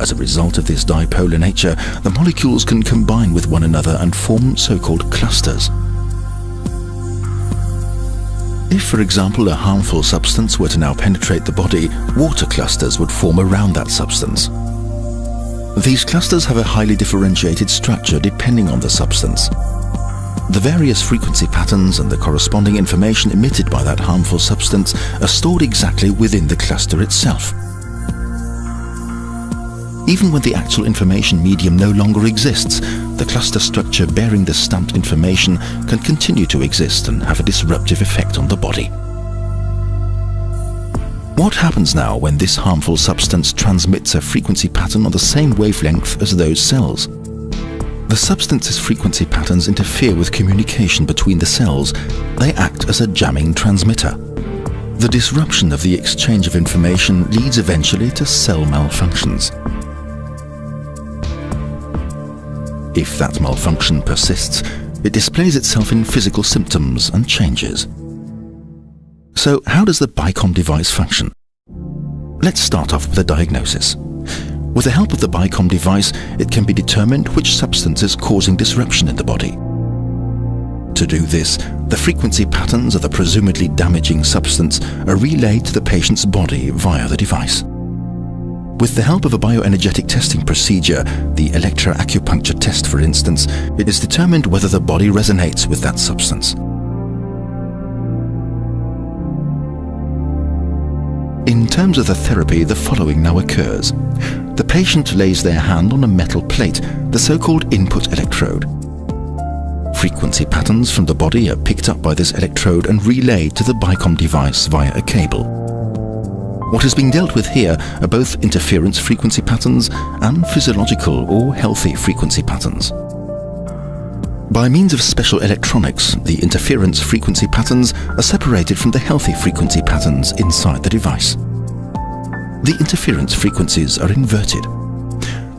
As a result of this dipolar nature, the molecules can combine with one another and form so-called clusters. If, for example, a harmful substance were to now penetrate the body, water clusters would form around that substance. These clusters have a highly differentiated structure depending on the substance. The various frequency patterns and the corresponding information emitted by that harmful substance are stored exactly within the cluster itself. Even when the actual information medium no longer exists, the cluster structure bearing the stamped information can continue to exist and have a disruptive effect on the body. What happens now when this harmful substance transmits a frequency pattern on the same wavelength as those cells? The substance's frequency patterns interfere with communication between the cells. They act as a jamming transmitter. The disruption of the exchange of information leads eventually to cell malfunctions. If that malfunction persists, it displays itself in physical symptoms and changes. So how does the BICOM device function? Let's start off with a diagnosis. With the help of the BICOM device, it can be determined which substance is causing disruption in the body. To do this, the frequency patterns of the presumably damaging substance are relayed to the patient's body via the device. With the help of a bioenergetic testing procedure, the electroacupuncture test for instance, it is determined whether the body resonates with that substance. In terms of the therapy, the following now occurs. The patient lays their hand on a metal plate, the so-called input electrode. Frequency patterns from the body are picked up by this electrode and relayed to the BICOM device via a cable. What is being dealt with here are both interference frequency patterns and physiological or healthy frequency patterns. By means of special electronics, the interference frequency patterns are separated from the healthy frequency patterns inside the device. The interference frequencies are inverted.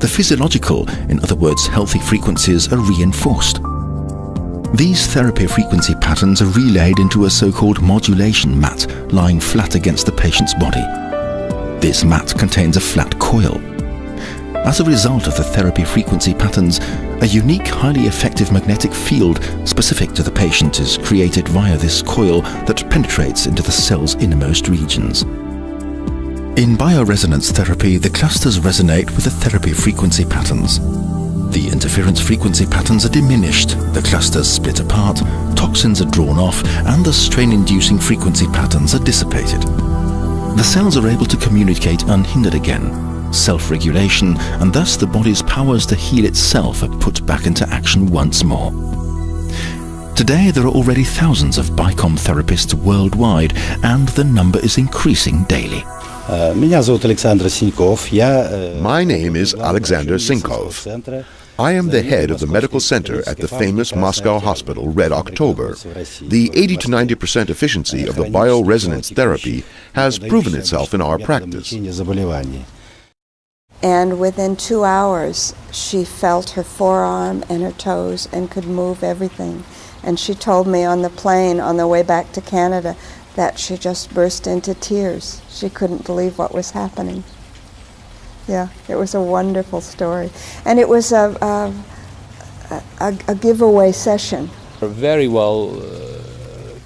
The physiological, in other words healthy frequencies, are reinforced. These therapy frequency patterns are relayed into a so-called modulation mat lying flat against the patient's body. This mat contains a flat coil. As a result of the therapy frequency patterns, a unique, highly effective magnetic field specific to the patient is created via this coil that penetrates into the cell's innermost regions. In bioresonance therapy, the clusters resonate with the therapy frequency patterns. The interference frequency patterns are diminished, the clusters split apart, toxins are drawn off, and the strain-inducing frequency patterns are dissipated. The cells are able to communicate unhindered again. Self-regulation, and thus the body's powers to heal itself are put back into action once more. Today there are already thousands of BICOM therapists worldwide, and the number is increasing daily. My name is Alexander Sinkov. I am the head of the medical center at the famous Moscow hospital Red October. The 80 to 90% efficiency of the bioresonance therapy has proven itself in our practice. And within 2 hours, she felt her forearm and her toes and could move everything. And she told me on the plane on the way back to Canada that she just burst into tears. She couldn't believe what was happening. Yeah, it was a wonderful story. And it was a giveaway session. Very well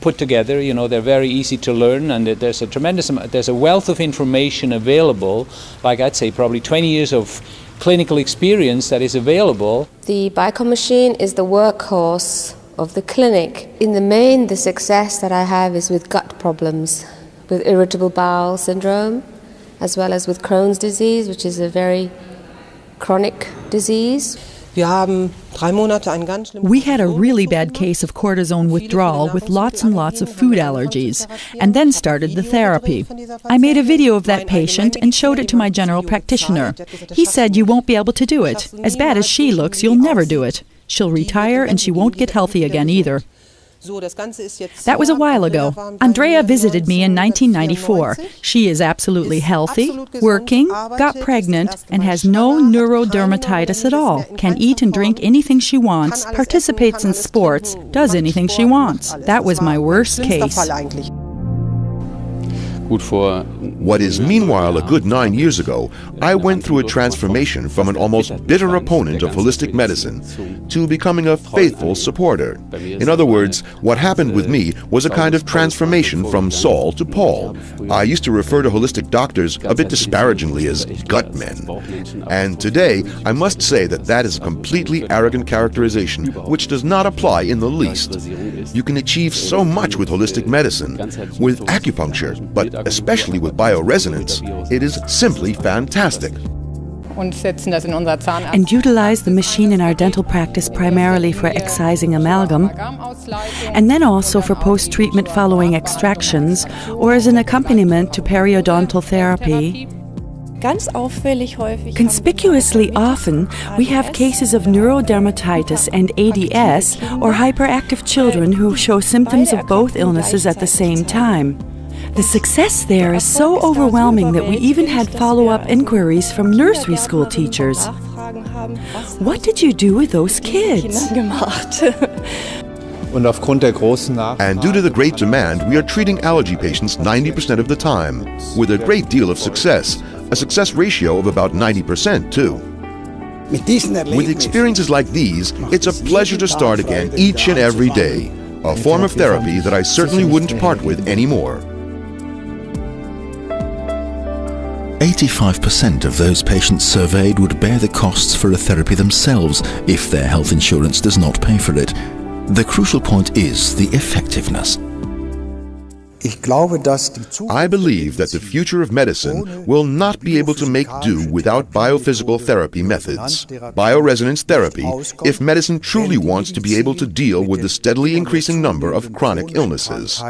put together, you know, they're very easy to learn, and there's a tremendous amount, there's a wealth of information available, like I'd say probably 20 years of clinical experience that is available. The BICOM machine is the workhorse of the clinic. In the main, the success that I have is with gut problems, with irritable bowel syndrome, as well as with Crohn's disease, which is a very chronic disease. We had a really bad case of cortisone withdrawal with lots and lots of food allergies, and then started the therapy. I made a video of that patient and showed it to my general practitioner. He said, "You won't be able to do it. As bad as she looks, you'll never do it. She'll retire and she won't get healthy again either." That was a while ago. Andrea visited me in 1994. She is absolutely healthy, working, got pregnant, and has no neurodermatitis at all. Can eat and drink anything she wants, participates in sports, does anything she wants. That was my worst case. What is meanwhile a good 9 years ago, I went through a transformation from an almost bitter opponent of holistic medicine to becoming a faithful supporter. In other words, what happened with me was a kind of transformation from Saul to Paul. I used to refer to holistic doctors a bit disparagingly as gut men. And today, I must say that that is a completely arrogant characterization which does not apply in the least. You can achieve so much with holistic medicine, with acupuncture, but especially with BioResonance. It is simply fantastic. And utilize the machine in our dental practice primarily for excising amalgam, and then also for post-treatment following extractions or as an accompaniment to periodontal therapy. Conspicuously often, we have cases of neurodermatitis and ADS, or hyperactive children who show symptoms of both illnesses at the same time. The success there is so overwhelming that we even had follow-up inquiries from nursery school teachers. What did you do with those kids? And due to the great demand, we are treating allergy patients 90% of the time, with a great deal of success, a success ratio of about 90% too. With experiences like these, it's a pleasure to start again each and every day, a form of therapy that I certainly wouldn't part with anymore. 85% of those patients surveyed would bear the costs for a therapy themselves if their health insurance does not pay for it. The crucial point is the effectiveness. I believe that the future of medicine will not be able to make do without biophysical therapy methods. BioResonance therapy, if medicine truly wants to be able to deal with the steadily increasing number of chronic illnesses.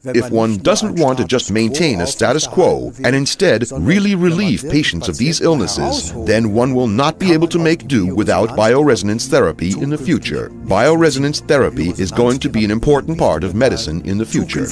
If one doesn't want to just maintain a status quo and instead really relieve patients of these illnesses, then one will not be able to make do without BioResonance therapy in the future. BioResonance therapy is going to be an important part of medicine in the future.